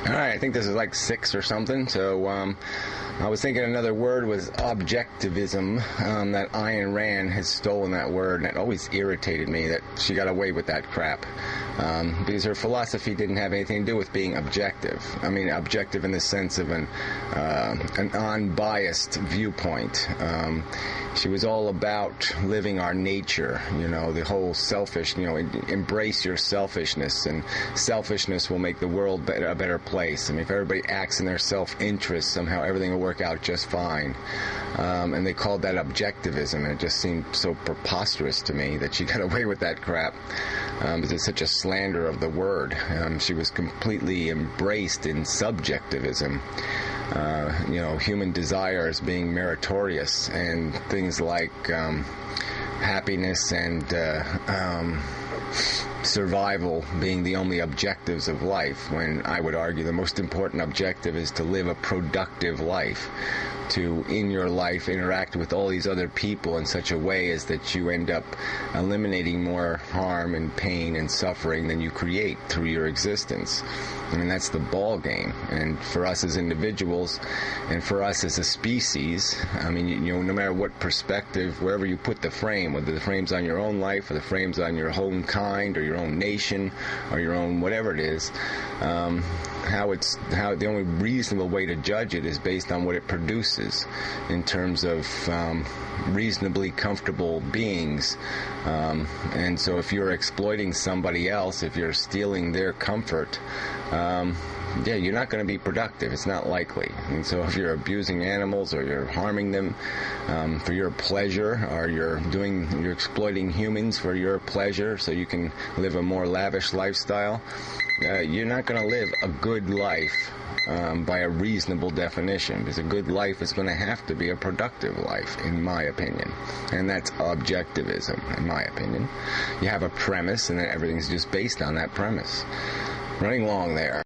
All right, I think this is like 6 or something. So I was thinking another word was objectivism. That Ayn Rand has stolen that word, and it always irritated me that she got away with that crap. Because her philosophy didn't have anything to do with being objective. I mean, objective in the sense of an unbiased viewpoint. She was all about living our nature, the whole selfish, embrace your selfishness, and selfishness will make the world a better place. I mean, if everybody acts in their self-interest, somehow everything will work out just fine. And they called that objectivism, and it just seemed so preposterous to me that she got away with that crap. Because it's such a slander of the word. She was completely embraced in subjectivism. Human desires being meritorious, and things like happiness and survival being the only objectives of life, when I would argue the most important objective is to live a productive life, to, in your life, interact with all these other people in such a way as that you end up eliminating more harm and pain and suffering than you create through your existence. I mean, that's the ball game. And for us as individuals, and for us as a species, I mean, no matter what perspective, wherever you put the frame, whether the frame's on your own life, or the frame's on your own kind, or your own nation, or your own whatever it is, how the only reasonable way to judge it is based on what it produces in terms of reasonably comfortable beings. And so if you're exploiting somebody else, if you're stealing their comfort, you're not going to be productive. It's not likely. And so if you're abusing animals, or you're harming them for your pleasure, or you're exploiting humans for your pleasure so you can live a more lavish lifestyle, you're not going to live a good life by a reasonable definition, because a good life is going to have to be a productive life, in my opinion. And that's objectivism, in my opinion. You have a premise, and then everything's just based on that premise. Running long there.